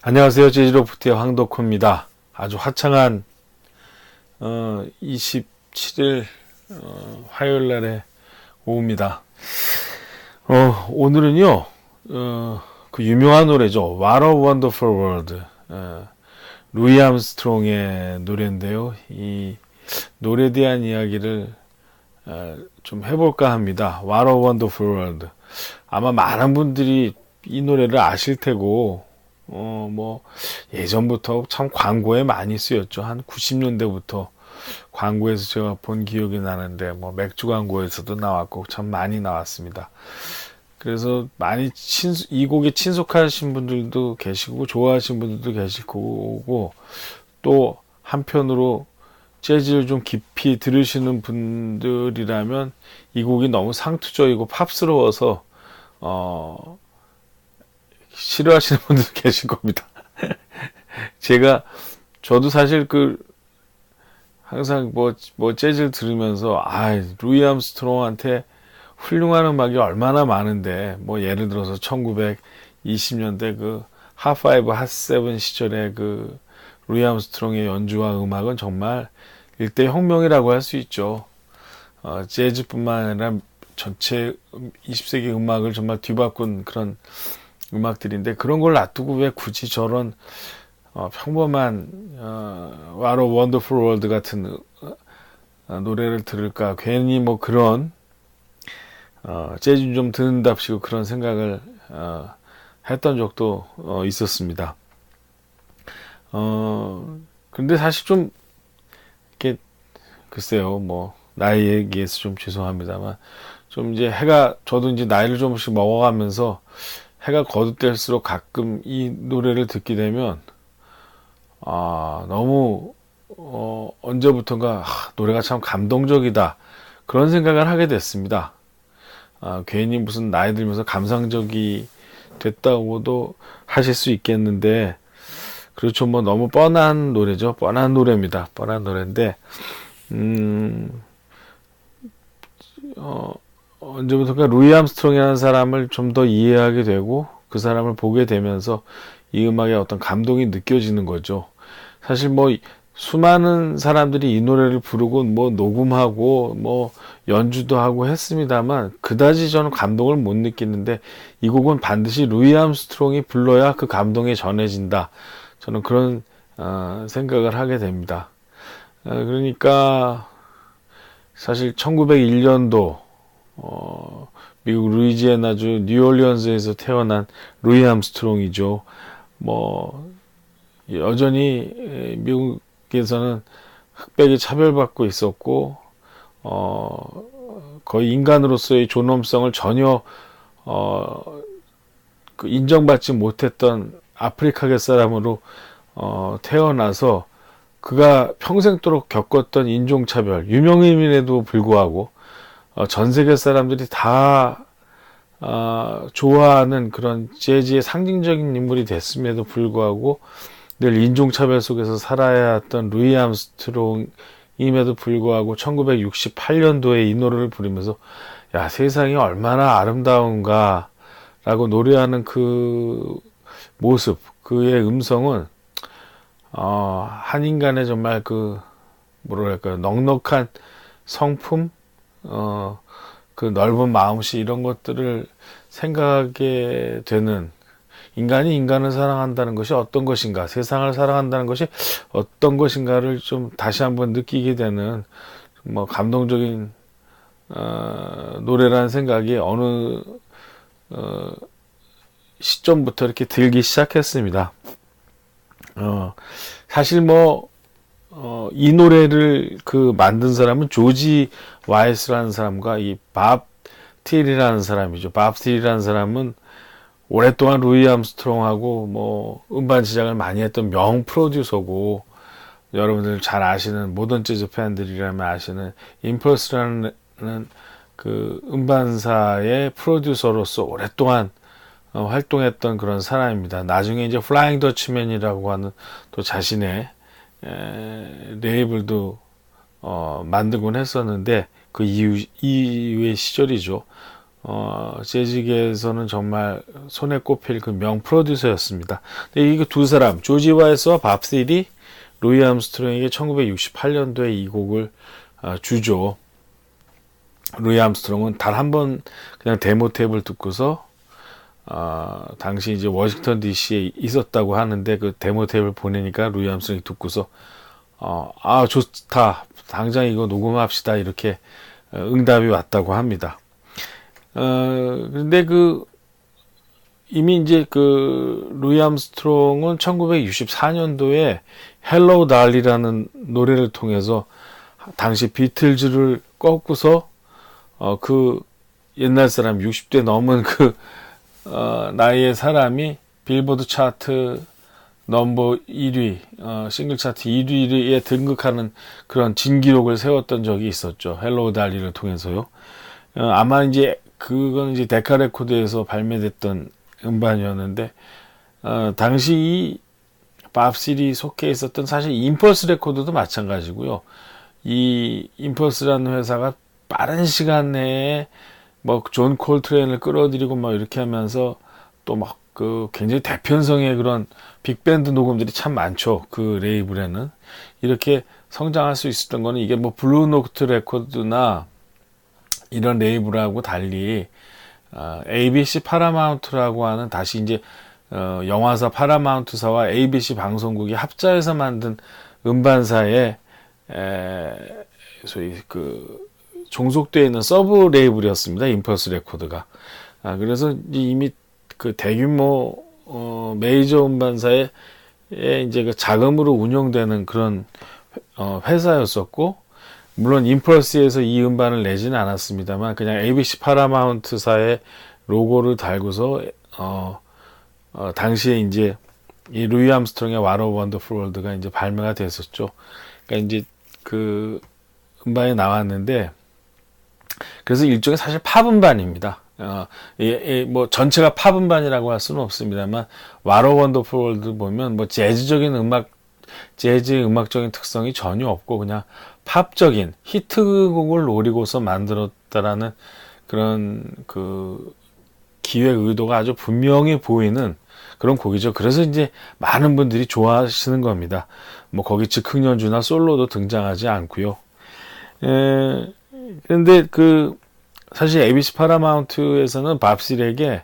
안녕하세요. 재즈로프트의 황덕호입니다. 아주 화창한 27일 화요일 날의 오후입니다. 오늘은요 그 유명한 노래죠. What a Wonderful World, 루이 암스트롱의 노래인데요. 이 노래에 대한 이야기를 좀 해볼까 합니다. What a Wonderful World. 아마 많은 분들이 이 노래를 아실 테고 뭐 예전부터 참 광고에 많이 쓰였죠. 한 90년대부터 광고에서 제가 본 기억이 나는데 뭐 맥주 광고에서도 나왔고 참 많이 나왔습니다. 그래서 많이 이 곡에 친숙하신 분들도 계시고 좋아하시는 분들도 계실 거고, 또 한편으로 재즈를 좀 깊이 들으시는 분들이라면 이 곡이 너무 상투적이고 팝스러워서 싫어하시는 분들도 계실 겁니다. 저도 사실 항상 재즈를 들으면서, 루이 암스트롱한테 훌륭한 음악이 얼마나 많은데, 예를 들어서 1920년대 핫5, 핫7 시절의 루이 암스트롱의 연주와 음악은 정말 일대 혁명이라고 할 수 있죠. 재즈뿐만 아니라 전체 20세기 음악을 정말 뒤바꾼 그런 음악들인데, 그런 걸 놔두고 왜 굳이 저런 평범한 What a Wonderful World 같은 노래를 들을까. 괜히 그런 재즈 좀 듣는답시고 그런 생각을 했던 적도 있었습니다. 근데 사실 좀 이렇게, 글쎄요, 나이 얘기해서 좀 죄송합니다만, 좀 이제 저도 이제 나이를 조금씩 먹어가면서 해가 거듭될수록 가끔 이 노래를 듣게 되면 너무 언제부턴가 노래가 참 감동적이다, 그런 생각을 하게 됐습니다. 괜히 무슨 나이 들면서 감상적이 됐다고도 하실 수 있겠는데, 그렇죠. 너무 뻔한 노래죠. 뻔한 노래입니다. 뻔한 노래인데, 언제부턴가 루이 암스트롱이라는 사람을 좀 더 이해하게 되고, 그 사람을 보게 되면서 이 음악에 어떤 감동이 느껴지는 거죠. 사실 수많은 사람들이 이 노래를 부르고 녹음하고 연주도 하고 했습니다만 그다지 저는 감동을 못 느끼는데, 이 곡은 반드시 루이 암스트롱이 불러야 그 감동이 전해진다, 저는 그런 생각을 하게 됩니다. 그러니까 사실 1901년도 미국 루이지애나주 뉴올리언스에서 태어난 루이 암스트롱이죠. 여전히 미국에서는 흑백이 차별받고 있었고, 거의 인간으로서의 존엄성을 전혀 인정받지 못했던 아프리카계 사람으로 태어나서 그가 평생도록 겪었던 인종차별, 유명인임에도 불구하고 전 세계 사람들이 다 좋아하는 그런 재즈의 상징적인 인물이 됐음에도 불구하고 늘 인종차별 속에서 살아야 했던 루이 암스트롱임에도 불구하고 1968년도에 이 노래를 부르면서 야, 세상이 얼마나 아름다운가 라고 노래하는 그 모습, 그의 음성은 한 인간의 정말 뭐랄까요, 넉넉한 성품, 그 넓은 마음씨, 이런 것들을 생각하게 되는, 인간이 인간을 사랑한다는 것이 어떤 것인가, 세상을 사랑한다는 것이 어떤 것인가를 좀 다시 한번 느끼게 되는 감동적인 노래라는 생각이 어느 시점부터 이렇게 들기 시작했습니다. 사실 이 노래를 만든 사람은 조지 와이스라는 사람과 이 밥 틸이라는 사람이죠. 밥 틸이라는 사람은 오랫동안 루이 암스트롱하고 음반 제작을 많이 했던 명 프로듀서고, 여러분들 잘 아시는, 모던 재즈 팬들이라면 아시는 임펄스라는 음반사의 프로듀서로서 오랫동안 활동했던 그런 사람입니다. 나중에 이제 플라잉 더치맨이라고 하는 또 자신의 레이블도 만들곤 했었는데, 그 이후의 시절이죠. 재즈계에서는 정말 손에 꼽힐 그 명 프로듀서였습니다. 근데 이게 두 사람, 조지 와이스와 밥 딜이 루이 암스트롱에게 1968년도에 이 곡을 주죠. 루이 암스트롱은 단 한 번 그냥 데모 테이프를 듣고서 당시 이제 워싱턴 DC에 있었다고 하는데 그 데모 테이프를 보내니까 루이 암스트롱이 듣고서 좋다. 당장 이거 녹음합시다. 이렇게 응답이 왔다고 합니다. 근데 이미 이제 루이 암스트롱은 1964년도에 헬로우 달리라는 노래를 통해서 당시 비틀즈를 꺾고서 옛날 사람 60대 넘은 나이의 사람이 빌보드 차트 넘버 1위, 싱글 차트 1위에 등극하는 그런 진기록을 세웠던 적이 있었죠. 헬로우 달리를 통해서요. 아마 이제 그건 이제 데카 레코드에서 발매됐던 음반이었는데 당시 이 밥실이 속해 있었던 사실 임펄스 레코드도 마찬가지고요. 이 임펄스라는 회사가 빠른 시간 내에 뭐 존 콜트레인을 끌어들이고 막 이렇게 하면서 또 막 굉장히 대편성의 그런 빅밴드 녹음들이 참 많죠. 그 레이블에는 이렇게 성장할 수 있었던 거는 이게 뭐 블루노트 레코드나 이런 레이블하고 달리 ABC 파라마운트라고 하는 다시 이제 영화사 파라마운트사와 ABC 방송국이 합자해서 만든 음반사의 소위 종속되어 있는 서브 레이블이었습니다. 임펄스 레코드가. 그래서 이미 대규모 메이저 음반사의 이제 자금으로 운영되는 그런 회사였었고, 물론 임펄스에서 이 음반을 내지는 않았습니다만 그냥 ABC 파라마운트사의 로고를 달고서 당시에 이제 이 루이 암스트롱의 What a Wonderful World가 이제 발매가 됐었죠. 그러니까 이제 음반이 나왔는데, 그래서 일종의 사실 팝 음반입니다. 뭐 전체가 팝 음반이라고 할 수는 없습니다만 What a Wonderful World 보면 뭐 재즈적인 음악적인 특성이 전혀 없고 그냥 팝적인 히트곡을 노리고서 만들었다라는 그런 기획 의도가 아주 분명히 보이는 그런 곡이죠. 그래서 이제 많은 분들이 좋아하시는 겁니다. 뭐 거기 즉흥 연주나 솔로도 등장하지 않고요. 그런데 사실 ABC 파라마운트에서는 밥실에게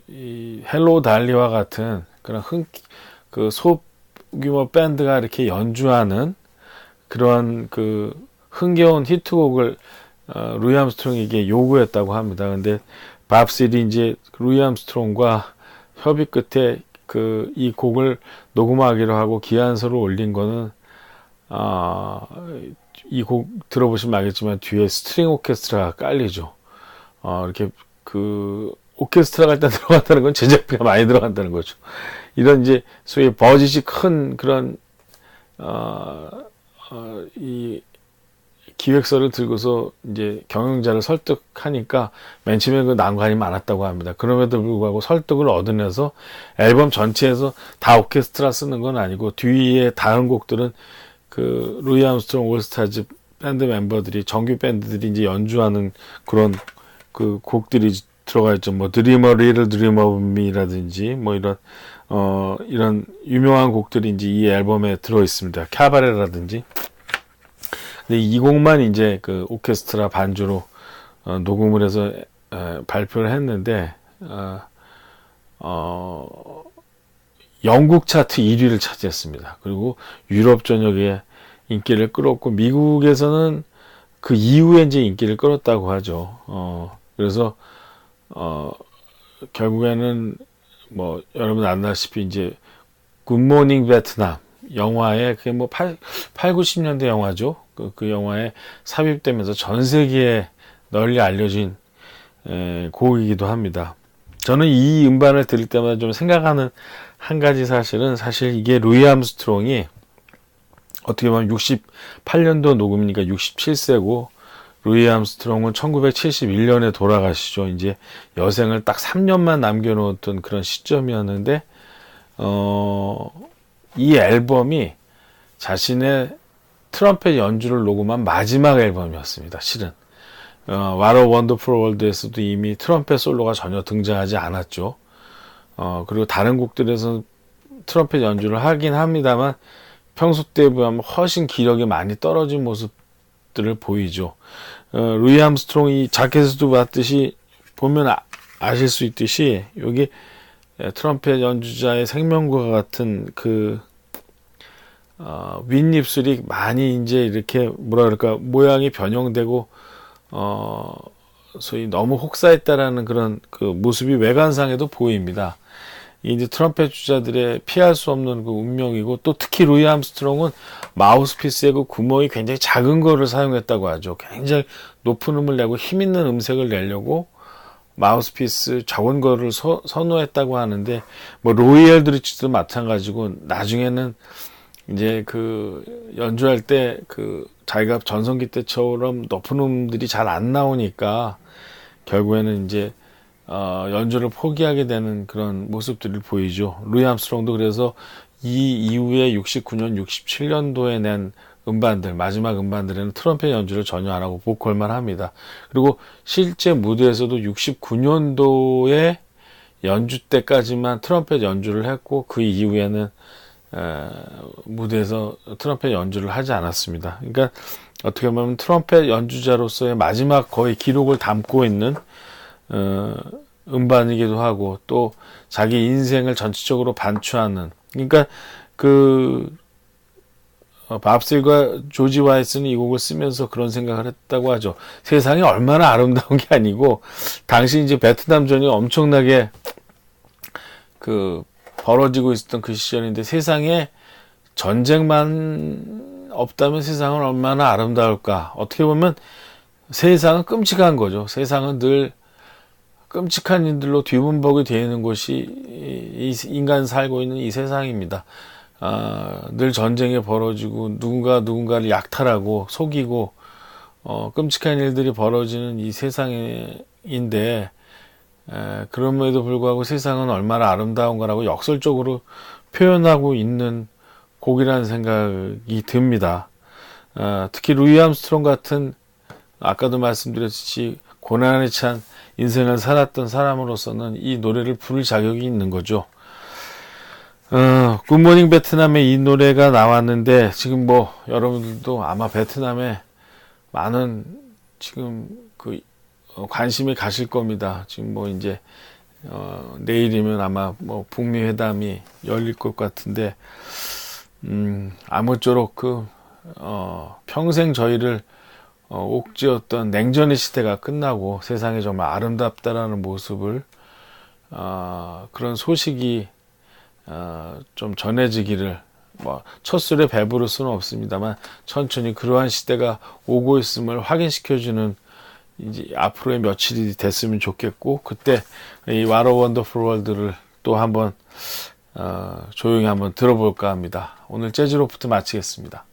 이 헬로 달리와 같은 그런 소규모 밴드가 이렇게 연주하는 그런 흥겨운 히트곡을 루이 암스트롱에게 요구했다고 합니다. 근데 밥실이 이제 루이 암스트롱과 협의 끝에 이 곡을 녹음하기로 하고 기한서를 올린 거는 이 곡 들어보시면 알겠지만 뒤에 스트링 오케스트라가 깔리죠. 이렇게 오케스트라가 일단 들어간다는 건 제작비가 많이 들어간다는 거죠. 이런 이제 소위 버짓이 큰 그런 이 기획서를 들고서 이제 경영자를 설득하니까 맨 처음에 난관이 많았다고 합니다. 그럼에도 불구하고 설득을 얻어내서 앨범 전체에서 다 오케스트라 쓰는 건 아니고 뒤에 다른 곡들은 루이 암스트롱 올스타즈 밴드 멤버들이 정규 밴드들이 이제 연주하는 그런 곡들이 들어가 있죠. 뭐 Dream a Little Dream of Me라든지 뭐 이런 유명한 곡들이 이제 이 앨범에 들어 있습니다. 카바레라든지. 근데 이 곡만 이제 오케스트라 반주로 녹음을 해서 발표를 했는데 영국 차트 1위를 차지했습니다. 그리고 유럽 전역에 인기를 끌었고 미국에서는 그 이후에 이제 인기를 끌었다고 하죠. 그래서 결국에는 뭐 여러분 아다시피 이제 굿모닝 베트남 영화에 그게 뭐 90년대 영화죠. 그 영화에 삽입되면서 전 세계에 널리 알려진 곡이기도 합니다. 저는 이 음반을 들을 때마다 좀 생각하는 한 가지 사실은 사실 이게 루이 암스트롱이 어떻게 보면 68년도 녹음이니까 67세고 루이 암스트롱은 1971년에 돌아가시죠. 이제 여생을 딱 3년만 남겨놓았던 그런 시점이었는데 이 앨범이 자신의 트럼펫 연주를 녹음한 마지막 앨범이었습니다. 실은 What a Wonderful World에서도 이미 트럼펫 솔로가 전혀 등장하지 않았죠. 그리고 다른 곡들에서 트럼펫 연주를 하긴 합니다만 평소 때에 비하면 훨씬 기력이 많이 떨어진 모습들을 보이죠. 루이 암스트롱이 자켓에서도 봤듯이 보면 아실 수 있듯이 여기 트럼펫 연주자의 생명과 같은 그 윗입술이 많이 이제 이렇게 뭐라 그럴까 모양이 변형되고 소위 너무 혹사했다라는 그런 그 모습이 외관상에도 보입니다. 이제 트럼펫 주자들의 피할 수 없는 그 운명이고 또 특히 루이 암스트롱은 마우스피스의 그 구멍이 굉장히 작은 거를 사용했다고 하죠. 굉장히 높은 음을 내고 힘 있는 음색을 내려고 마우스피스 적은 거를 선호했다고 하는데 뭐 로이 엘드리치도 마찬가지고 나중에는 이제 그 연주할 때 그 자기가 전성기 때처럼 높은 음들이 잘 안 나오니까 결국에는 이제 연주를 포기하게 되는 그런 모습들을 보이죠. 루이 암스트롱도 그래서 이 이후에 69년, 67년도에 낸 음반들, 마지막 음반들에는 트럼펫 연주를 전혀 안 하고 보컬만 합니다. 그리고 실제 무대에서도 69년도에 연주 때까지만 트럼펫 연주를 했고 그 이후에는 무대에서 트럼펫 연주를 하지 않았습니다. 그러니까 어떻게 보면 트럼펫 연주자로서의 마지막 거의 기록을 담고 있는 음반이기도 하고 또 자기 인생을 전체적으로 반추하는 그러니까 밥슬과 조지 와이스는 이 곡을 쓰면서 그런 생각을 했다고 하죠. 세상이 얼마나 아름다운 게 아니고 당시 이제 베트남전이 엄청나게 벌어지고 있었던 그 시절인데 세상에 전쟁만 없다면 세상은 얼마나 아름다울까. 어떻게 보면 세상은 끔찍한 거죠. 세상은 늘 끔찍한 일들로 뒤범벅이 되어 있는 곳이 이 인간 살고 있는 이 세상입니다. 늘 전쟁이 벌어지고 누군가를 약탈하고 속이고 끔찍한 일들이 벌어지는 이 세상인데 그럼에도 불구하고 세상은 얼마나 아름다운가라고 역설적으로 표현하고 있는 곡이라는 생각이 듭니다. 특히 루이 암스트롱 같은 아까도 말씀드렸듯이 고난에 찬 인생을 살았던 사람으로서는 이 노래를 부를 자격이 있는 거죠. 굿모닝 베트남에 이 노래가 나왔는데 지금 뭐 여러분들도 아마 베트남에 많은 지금 관심이 가실 겁니다. 지금 뭐 이제 내일이면 아마 뭐 북미 회담이 열릴 것 같은데 아무쪼록 평생 저희를 옥죄었던 냉전의 시대가 끝나고 세상이 정말 아름답다라는 모습을 그런 소식이 좀 전해지기를 뭐 첫술에 배부를 수는 없습니다만 천천히 그러한 시대가 오고 있음을 확인시켜주는 이제 앞으로의 며칠이 됐으면 좋겠고 그때 이 What a Wonderful World를 또 한번 조용히 한번 들어볼까 합니다. 오늘 재즈로프트 마치겠습니다.